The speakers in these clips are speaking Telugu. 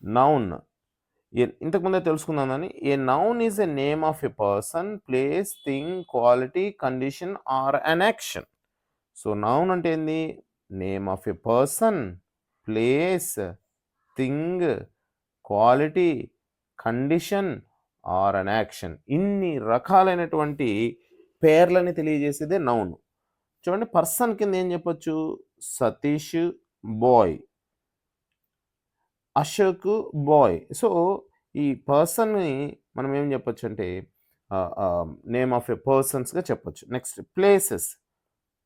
నౌన్ ఇంతకుముందే తెలుసుకుందాం అని a noun is a name of a person, place, thing, quality, condition are an action. So noun అంటే ఏంది? Name of a person, place, thing, quality, condition are an action. ఇన్ని రకాలైనటువంటి పేర్లని తెలియజేసేదే నౌన్. చూడండి, పర్సన్ కింద ఏం చెప్పొచ్చు? Satish boy, Ashok boy. So ఈ పర్సన్ని మనం ఏం చెప్పొచ్చు అంటే నేమ్ ఆఫ్ ఎ పర్సన్స్గా చెప్పొచ్చు. Next places,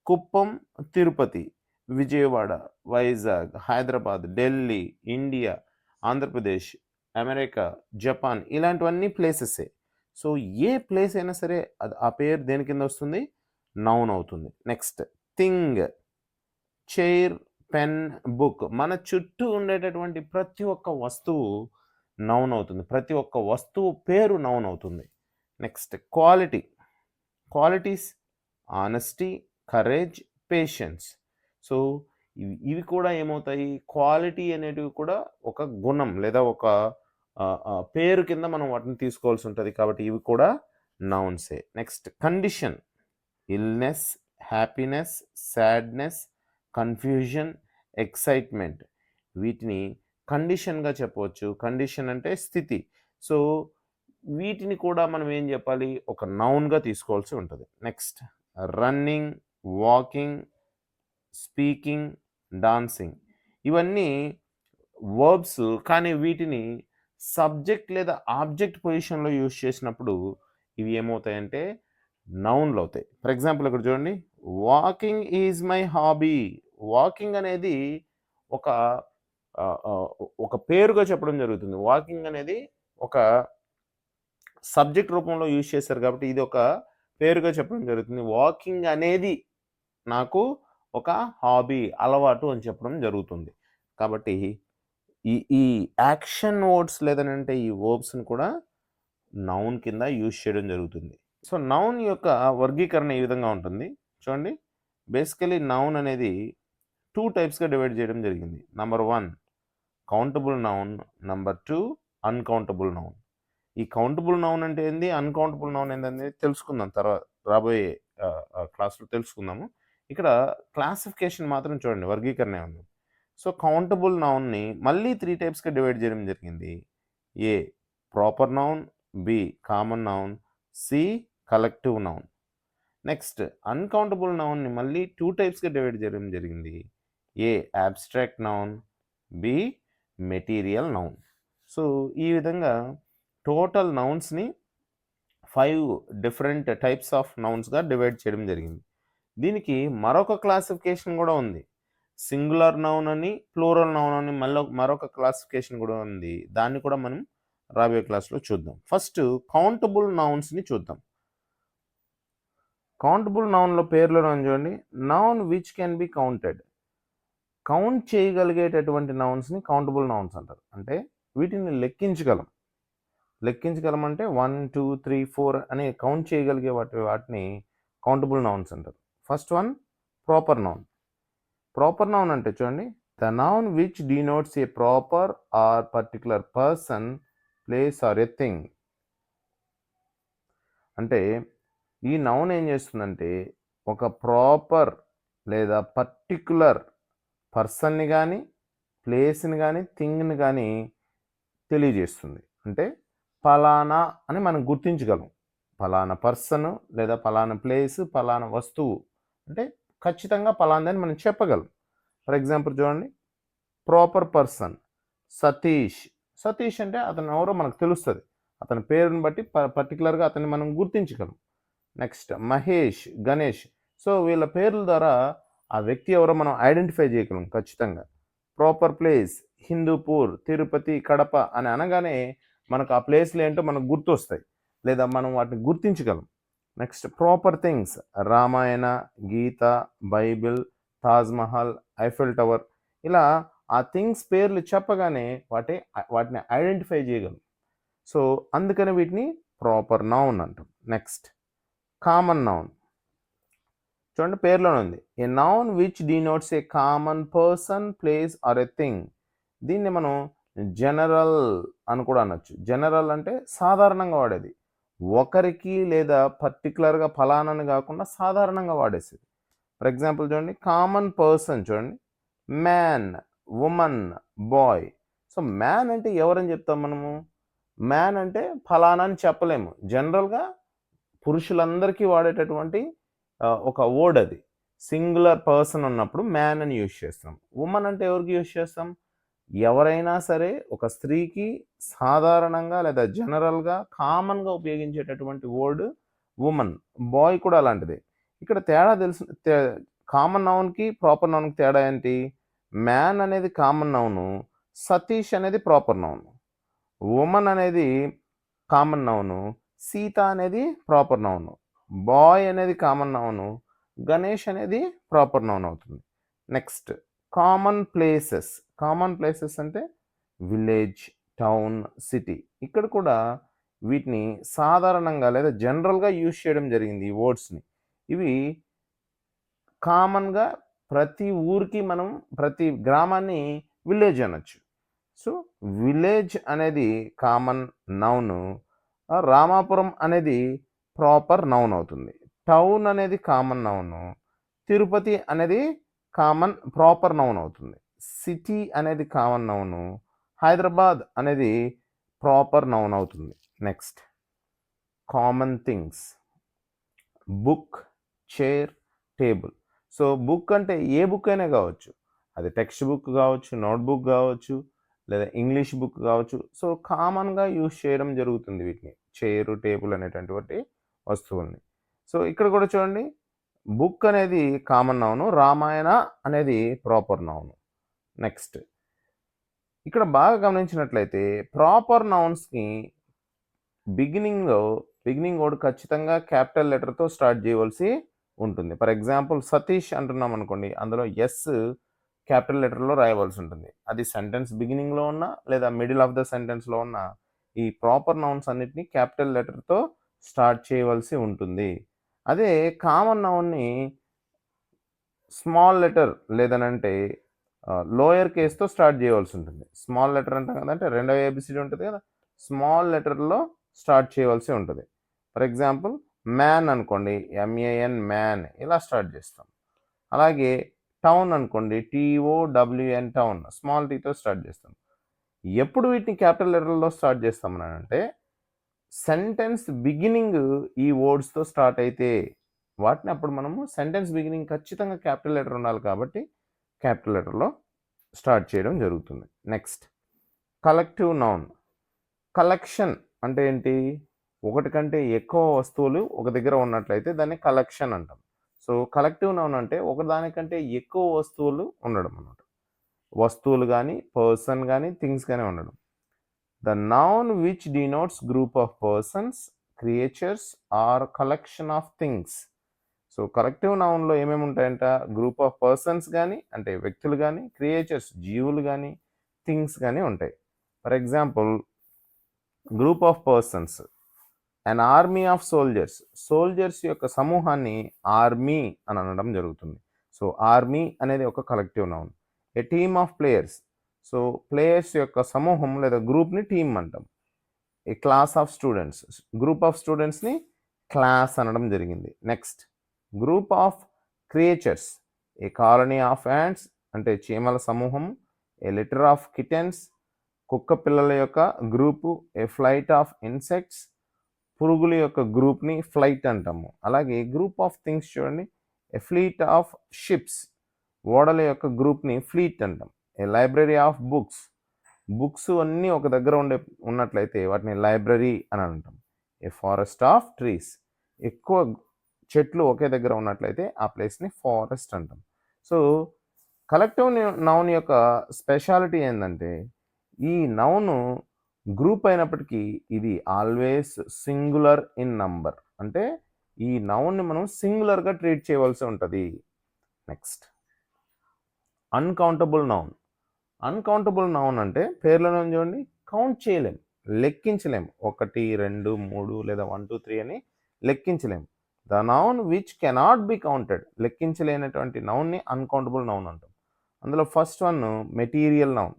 Kuppam, Tirupati, Vijayawada, Vizag, Hyderabad, Delhi, India, Andhra Pradesh, America, Japan, ఇలాంటివన్నీ ప్లేసెసే. సో ఏ ప్లేస్ అయినా సరే అది ఆ పేరు దేని కింద వస్తుంది? నౌన్ అవుతుంది. Next thing, chair, pen, book. మన చుట్టూ ఉండేటటువంటి ప్రతి ఒక్క వస్తువు నౌన్ అవుతుంది. ప్రతి ఒక్క వస్తువు పేరు నౌన్ అవుతుంది. Next quality, qualities honesty, courage, patience. So ఇవి కూడా ఏమవుతాయి? క్వాలిటీ అనేటివి కూడా ఒక గుణం లేదా ఒక పేరు కింద మనం వాటిని తీసుకోవాల్సి ఉంటుంది. కాబట్టి ఇవి కూడా నౌన్సే. Next condition, illness, happiness, sadness, confusion, excitement. వీటిని కండిషన్గా చెప్పవచ్చు. కండిషన్ అంటే స్థితి. సో వీటిని కూడా మనం ఏం చెప్పాలి? ఒక నౌన్గా తీసుకోవాల్సి ఉంటుంది. Next running, walking, speaking, dancing. ఇవన్నీ వర్బ్స్, కానీ వీటిని సబ్జెక్ట్ లేదా ఆబ్జెక్ట్ పొజిషన్లో యూజ్ చేసినప్పుడు ఇవి ఏమవుతాయంటే నౌన్లు అవుతాయి. ఫర్ ఎగ్జాంపుల్ ఇక్కడ చూడండి, walking is my hobby. Walking అనేది ఒక ఒక పేరుగా చెప్పడం జరుగుతుంది. వాకింగ్ అనేది ఒక సబ్జెక్ట్ రూపంలో యూజ్ చేశారు కాబట్టి ఇది ఒక పేరుగా చెప్పడం జరుగుతుంది. వాకింగ్ అనేది నాకు ఒక హాబీ, అలవాటు అని చెప్పడం జరుగుతుంది. కాబట్టి ఈ ఈ యాక్షన్ వర్డ్స్ లేదనంటే ఈ వర్బ్స్ని కూడా నౌన్ కింద యూజ్ చేయడం జరుగుతుంది. సో నౌన్ యొక్క వర్గీకరణ ఈ విధంగా ఉంటుంది. చూడండి, బేసికలీ నౌన్ అనేది 2 టైప్స్గా డివైడ్ చేయడం జరిగింది. Number 1 countable noun, number 2 uncountable noun. ఈ కౌంటబుల్ నౌన్ అంటే ఏంది, అన్కౌంటబుల్ నౌన్ ఏంటనేది తెలుసుకుందాం తర్వాత రాబోయే క్లాస్లో తెలుసుకుందాము. ఇక్కడ క్లాసిఫికేషన్ మాత్రం చూడండి, వర్గీకరణ ఉంది. సో కౌంటబుల్ నౌన్ని మళ్ళీ 3 టైప్స్గా డివైడ్ చేయడం జరిగింది. A proper noun, B common noun, C collective noun. Next uncountable నౌన్ని మళ్ళీ 2 టైప్స్గా డివైడ్ చేయడం జరిగింది. A abstract noun, B material noun. So ఈ విధంగా టోటల్ నౌన్స్ని 5 డిఫరెంట్ టైప్స్ ఆఫ్ నౌన్స్గా డివైడ్ చేయడం జరిగింది. దీనికి మరొక క్లాసిఫికేషన్ కూడా ఉంది. సింగులర్ నౌన్ అని, ప్లూరల్ నౌన్ అని మరొక క్లాసిఫికేషన్ కూడా ఉంది. దాన్ని కూడా మనం రాబోయే క్లాస్లో చూద్దాం. ఫస్ట్ కౌంటబుల్ నౌన్స్ని చూద్దాం. కౌంటబుల్ నౌన్లో పేర్లో చూడండి, noun which can be counted. Count చేయగలిగేటటువంటి నౌన్స్ని కౌంటబుల్ నౌన్స్ అంటారు. అంటే వీటిని లెక్కించగలం అంటే 1 2 3 4 అని కౌంట్ చేయగలిగే వాటిని కౌంటబుల్ నౌన్స్ అంటారు. First one proper noun. Proper noun అంటే చూడండి, the noun which denotes a proper or particular person, place or a thing. అంటే ఈ నౌన్ ఏం చేస్తుందంటే ఒక ప్రాపర్ లేదా పర్టికులర్ పర్సన్ని కానీ, ప్లేస్ని కానీ, థింగ్ని కానీ తెలియజేస్తుంది. అంటే ఫలానా అని మనం గుర్తించగలం. ఫలానా పర్సన్ లేదా ఫలానా ప్లేస్, ఫలానా వస్తువు అంటే ఖచ్చితంగా ఫలాందని మనం చెప్పగలం. ఫర్ ఎగ్జాంపుల్ చూడండి, ప్రాపర్ పర్సన్ సతీష్. సతీష్ అంటే అతను ఎవరో మనకు తెలుస్తుంది. అతని పేరుని బట్టి పర్టికులర్గా అతన్ని మనం గుర్తించగలం. నెక్స్ట్ మహేష్, గణేష్. సో వీళ్ళ పేర్ల ద్వారా ఆ వ్యక్తి ఎవరో మనం ఐడెంటిఫై చేయగలం ఖచ్చితంగా. ప్రాపర్ ప్లేస్ హిందూపూర్, తిరుపతి, కడప అని అనగానే మనకు ఆ ప్లేస్లు ఏంటో మనకు గుర్తొస్తాయి లేదా మనం వాటిని గుర్తించగలం. నెక్స్ట్ ప్రాపర్ థింగ్స్ రామాయణ, గీత, బైబిల్, తాజ్మహల్, ఐఫిల్ టవర్. ఇలా ఆ థింగ్స్ పేర్లు చెప్పగానే వాటిని ఐడెంటిఫై చేయగలం. సో అందుకని వీటిని ప్రాపర్ నౌన్ అంటాం. Next common noun. చూడండి పేర్లోనే ఉంది, a noun which denotes a common person, place or a thing. దీన్ని మనం జనరల్ అని కూడా అనొచ్చు. జనరల్ అంటే సాధారణంగా వాడేది. ఒకరికి లేదా పర్టిక్యులర్‌గా ఫలానాని గాకుండా సాధారణంగా వాడేసేది. ఫర్ ఎగ్జాంపుల్ చూడండి, కామన్ పర్సన్ చూడండి. Man, woman, boy. So, man అంటే ఎవరని చెప్తాం మనము? మ్యాన్ అంటే ఫలానా అని చెప్పలేము. జనరల్‌గా పురుషులందరికీ వాడేటటువంటి ఒక వర్డ్ అది. సింగులర్ పర్సన్ ఉన్నప్పుడు మ్యాన్ అని యూజ్ చేస్తాం. వుమన్ అంటే ఎవరికి యూజ్ చేస్తాం? ఎవరైనా సరే ఒక స్త్రీకి సాధారణంగా లేదా జనరల్‌గా కామన్‌గా ఉపయోగించేటటువంటి వర్డ్ వుమన్. బాయ్ కూడా అలాంటిదే. ఇక్కడ తేడా తెలుసు కామన్ నౌన్‌కి, ప్రాపర్ నౌన్‌కి తేడా ఏంటి? మ్యాన్ అనేది కామన్ నౌను. సతీష్ అనేది ప్రాపర్ నౌను. వుమన్ అనేది కామన్ నౌను. సీత అనేది ప్రాపర్ నౌను. బాయ్ అనేది కామన్ నౌను. గణేష్ అనేది ప్రాపర్ నౌన్ అవుతుంది. Next common places. Common places అంటే విలేజ్, టౌన్, సిటీ. ఇక్కడ కూడా వీటిని సాధారణంగా లేదా జనరల్‌గా యూజ్ చేయడం జరిగింది ఈ వర్డ్స్‌ని. ఇవి కామన్‌గా ప్రతి ఊరికి మనం ప్రతి గ్రామాన్ని విలేజ్ అనొచ్చు. సో, విలేజ్ అనేది కామన్ నౌను. రామాపురం అనేది ప్రాపర్ నౌన్ అవుతుంది. టౌన్ అనేది కామన్ నౌను. తిరుపతి అనేది కామన్ ప్రాపర్ నౌన్ అవుతుంది. సిటీ అనేది కామన్ నౌను. హైదరాబాద్ అనేది ప్రాపర్ నౌన్ అవుతుంది. Next common things. Book, chair, table. So, book అంటే ఏ బుక్ అయినా కావచ్చు. అది టెక్స్ట్ బుక్ కావచ్చు, నోట్‌బుక్ కావచ్చు, లేదా ఇంగ్లీష్ బుక్ కావచ్చు. సో, కామన్‌గా యూజ్ చేయడం జరుగుతుంది వీటిని. చైరు, టేబుల్ అనేటటువంటి వస్తువుల్ని. సో, ఇక్కడ కూడా చూడండి, బుక్ అనేది కామన్ నౌను. రామాయణ అనేది ప్రాపర్ నౌను. నెక్స్ట్ ఇక్కడ బాగా గమనించినట్లయితే ప్రాపర్ నౌన్స్‌ని బిగినింగ్ వర్డ్ ఖచ్చితంగా క్యాపిటల్ లెటర్‌తో స్టార్ట్ చేయవలసి ఉంటుంది. ఫర్ ఎగ్జాంపుల్ సతీష్ అంటున్నాం అనుకోండి. అందులో ఎస్ క్యాపిటల్ లెటర్‌లో రాయవలసి ఉంటుంది. అది సెంటెన్స్ బిగినింగ్‌లో ఉన్నా లేదా మిడిల్ ఆఫ్ ద సెంటెన్స్‌లో ఉన్నా ఈ ప్రాపర్ నౌన్స్ అన్నిటిని క్యాపిటల్ లెటర్‌తో స్టార్ట్ చేయవలసి ఉంటుంది. అదే కామన్ నౌన్‌ని స్మాల్ లెటర్ లేదనంటే లోయర్ కేస్‌తో స్టార్ట్ చేయవలసి ఉంటుంది. స్మాల్ లెటర్ అంటాం కదా! అంటే రెండో ఏబీసీడీ ఉంటది కదా! స్మాల్ లెటర్‌లో స్టార్ట్ చేయవలసి ఉంటది. ఫర్ ఎగ్జాంపుల్ మ్యాన్ అనుకోండి. ఎంఏఎన్ మ్యాన్ ఇలా స్టార్ట్ చేస్తాం. అలాగే టౌన్ అనుకోండి. టీఓడబ్ల్యూఎన్ టౌన్ స్మాల్ టీతో స్టార్ట్ చేస్తాం. ఎప్పుడు వీటిని క్యాపిటల్ లెటర్‌లో స్టార్ట్ చేస్తామనంటే సెంటెన్స్ బిగినింగ్ ఈ వర్డ్స్‌తో స్టార్ట్ అయితే వాటిని అప్పుడు మనము సెంటెన్స్ బిగినింగ్ ఖచ్చితంగా క్యాపిటల్ లెటర్ ఉండాలి కాబట్టి క్యాపిటల్ లెటర్‌లో స్టార్ట్ చేయడం జరుగుతుంది. Next collective noun. కలెక్షన్ అంటే ఏంటి? ఒకటి కంటే ఎక్కువ వస్తువులు ఒక దగ్గర ఉన్నట్లయితే దాన్ని కలెక్షన్ అంటాం. సో, కలెక్టివ్ నౌన్ అంటే ఒకదానికంటే ఎక్కువ వస్తువులు ఉండడం అన్నమాట. వస్తువులు గానీ, పర్సన్ గానీ, థింగ్స్ గానీ ఉండడం. The noun which denotes group of persons, creatures or collection of things. So, collective నౌన్‌లో ఏమేమి ఉంటాయంట? గ్రూప్ ఆఫ్ పర్సన్స్ గానీ, అంటే వ్యక్తులు గానీ, క్రియేచర్స్ జీవులు గానీ, థింగ్స్ గానీ ఉంటాయి. For example group of persons. An army of soldiers. Soldiers యొక్క సమూహాన్ని ఆర్మీ అని అనడం జరుగుతుంది. సో, ఆర్మీ అనేది ఒక collective noun. A team of players. So, players యొక్క సమూహం లేదా గ్రూప్‌ని టీమ్ అంటాం. A class of students. Group of స్టూడెంట్స్‌ని క్లాస్ అనడం జరిగింది. Next group of creatures. A colony of ants అంటే చీమల సమూహం. ఏ లిటర్ ఆఫ్ కిటెన్స్ కుక్క పిల్లల యొక్క group. A flight of insects పురుగుల యొక్క గ్రూప్‌ని ఫ్లైట్ అంటాము. అలాగే గ్రూప్ ఆఫ్ థింగ్స్ చూడండి. ఏ ఫ్లీట్ ఆఫ్ షిప్స్ ఓడల యొక్క గ్రూప్‌ని ఫ్లీట్ అంటాం. A library of books. Books అన్నీ ఒక దగ్గర ఉన్నట్లయితే వాటిని లైబ్రరీ అని అంటాం. ఏ ఫారెస్ట్ ఆఫ్ ట్రీస్. ఎక్కువ చెట్లు ఒకే దగ్గర ఉన్నట్లయితే ఆ ప్లేస్‌ని ఫారెస్ట్ అంటాం. సో, కలెక్టివ్ నౌన్ యొక్క స్పెషాలిటీ ఏందంటే ఈ నౌను గ్రూప్ అయినప్పటికీ ఇది ఆల్వేస్ సింగులర్ ఇన్ నంబర్. అంటే ఈ నౌన్‌ని మనం సింగులర్‌గా ట్రీట్ చేయవలసి ఉంటది. Next uncountable noun. Uncountable noun అంటే పేర్లోనే చూడండి కౌంట్ చేయలేం. లెక్కించలేం. 1, 2, 3 లేదా 1, 2, 3 అని లెక్కించలేం. The noun which cannot be counted. లెక్కించలేనటువంటి నౌన్‌ని అన్‌కౌంటబుల్ నౌన్ అంటాం. అందులో first one material noun.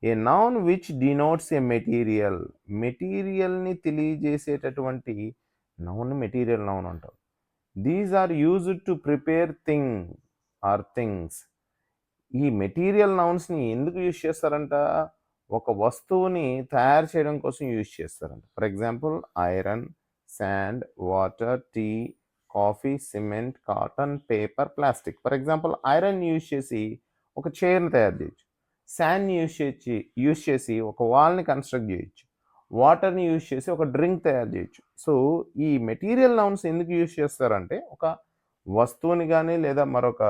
A noun which denotes a material. మెటీరియల్ని తెలియజేసేటటువంటి నౌన్ మెటీరియల్ నౌన్ అంటారు. These are used to prepare thing or things. ఈ మెటీరియల్ నౌన్స్ని ఎందుకు యూజ్ చేస్తారంట? ఒక వస్తువుని తయారు చేయడం కోసం యూజ్ చేస్తారంట. For example iron, sand, water, tea, coffee, cement, cotton, paper, plastic. For example iron use చేసి ఒక చైర్ని తయారు చేయొచ్చు. శాండ్ని యూజ్ చేసి ఒక వాల్ని కన్స్ట్రక్ట్ చేయొచ్చు. వాటర్ని యూజ్ చేసి ఒక డ్రింక్ తయారు చేయొచ్చు. సో ఈ మెటీరియల్ నౌన్స్ ఎందుకు యూజ్ చేస్తారంటే ఒక వస్తువుని కానీ లేదా మరొక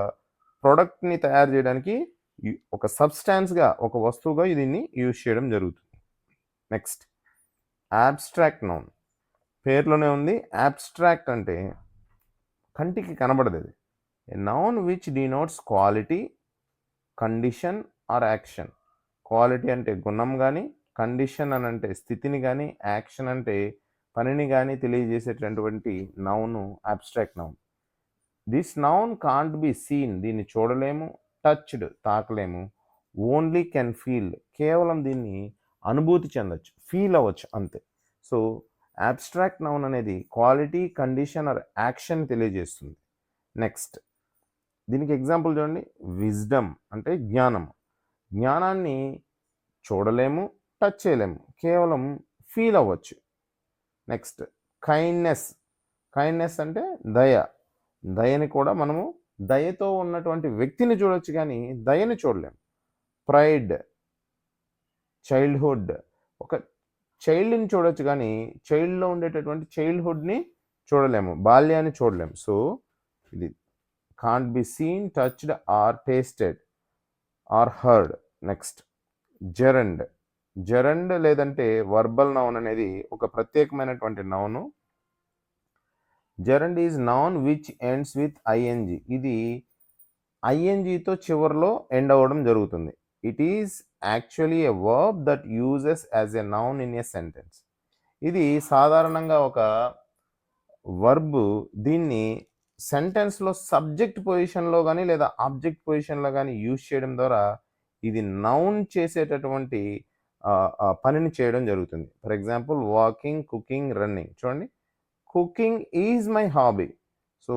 ప్రోడక్ట్ని తయారు చేయడానికి ఒక సబ్స్టాన్స్గా ఒక వస్తువుగా దీన్ని యూజ్ చేయడం జరుగుతుంది. Next abstract noun. పేర్లోనే ఉంది. యాబ్స్ట్రాక్ట్ అంటే కంటికి కనబడదు. అది ఏ noun which denotes quality, condition or action. Quality అంటే గుణం కానీ, కండిషన్ అని అంటే స్థితిని కానీ, యాక్షన్ అంటే పనిని కానీ తెలియజేసేటటువంటి noun abstract noun. This noun can't be seen. దీన్ని చూడలేము. టచ్డ్ తాకలేము. Only can feel. కేవలం దీన్ని అనుభూతి చెందొచ్చు, ఫీల్ అవ్వచ్చు అంతే. సో యాబ్స్ట్రాక్ట్ నౌన్ అనేది క్వాలిటీ, కండిషన్ ఆర్ యాక్షన్ తెలియజేస్తుంది. నెక్స్ట్ దీనికి ఎగ్జాంపుల్ చూడండి. విజ్డమ్ అంటే జ్ఞానం. జ్ఞానాన్ని చూడలేము, టచ్ చేయలేము, కేవలం ఫీల్ అవ్వచ్చు. Next kindness. కైండ్నెస్ అంటే దయ. దయని కూడా మనము దయతో ఉన్నటువంటి వ్యక్తిని చూడొచ్చు కానీ దయని చూడలేము. Pride, childhood. ఒక చైల్డ్ని చూడొచ్చు కానీ చైల్డ్లో ఉండేటటువంటి చైల్డ్హుడ్ని చూడలేము, బాల్యాన్ని చూడలేము. సో ఇది can't be seen, touched or tasted or heard. Next gerund. Gerund లేదంటే వర్బల్ నౌన్ అనేది ఒక ప్రత్యేకమైనటువంటి noun. Gerund is noun which ends with ING. ఇది ఐఎన్జితో చివరిలో ఎండ్ అవ్వడం జరుగుతుంది. It is actually a verb that uses as a noun in a sentence. ఇది సాధారణంగా ఒక వర్బ్. దీన్ని సెంటెన్స్లో సబ్జెక్ట్ పొజిషన్లో కానీ లేదా ఆబ్జెక్ట్ పొజిషన్లో కానీ యూజ్ చేయడం ద్వారా ఇది నౌన్ చేసేటటువంటి పనిని చేయడం జరుగుతుంది. For example walking, cooking, running. చూడండి, cooking is my hobby. So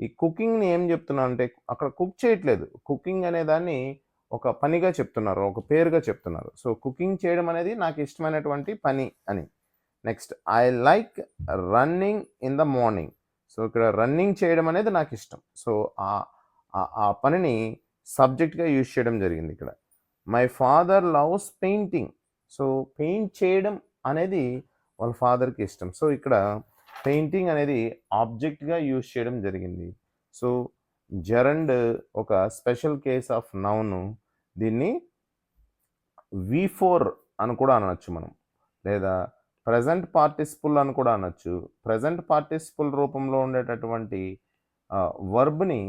ఈ కుకింగ్ని ఏం చెప్తున్నా అంటే అక్కడ కుక్ చేయట్లేదు. కుకింగ్ అనే దాన్ని ఒక పనిగా చెప్తున్నారు, ఒక పేరుగా చెప్తున్నారు. సో కుకింగ్ చేయడం అనేది నాకు ఇష్టమైనటువంటి పని అని. Next I like running in the morning. So ఇక్కడ రన్నింగ్ చేయడం అనేది నాకు ఇష్టం. సో ఆ పనిని సబ్జెక్ట్గా యూజ్ చేయడం జరిగింది ఇక్కడ. My father loves painting. So paint చేయడం అనేది వాళ్ళ ఫాదర్కి ఇష్టం. సో ఇక్కడ పెయింటింగ్ అనేది ఆబ్జెక్ట్గా యూజ్ చేయడం జరిగింది. సో జెరండ్ ఒక స్పెషల్ కేస్ ఆఫ్ నౌను. దీన్ని V4 అని కూడా అనొచ్చు మనం, లేదా ప్రజెంట్ పార్టిసిపుల్ అని కూడా అనొచ్చు. ప్రజెంట్ పార్టిసిపుల్ రూపంలో ఉండేటటువంటి వర్బ్ని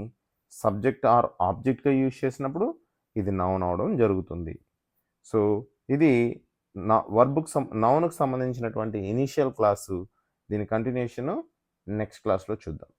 సబ్జెక్ట్ ఆర్ ఆబ్జెక్ట్గా యూజ్ చేసినప్పుడు ఇది నౌన్ అవడం జరుగుతుంది. సో ఇది నౌన్కు సంబంధించినటువంటి ఇనీషియల్ క్లాసు. దీని కంటిన్యూషన్ నెక్స్ట్ క్లాస్లో చూద్దాం.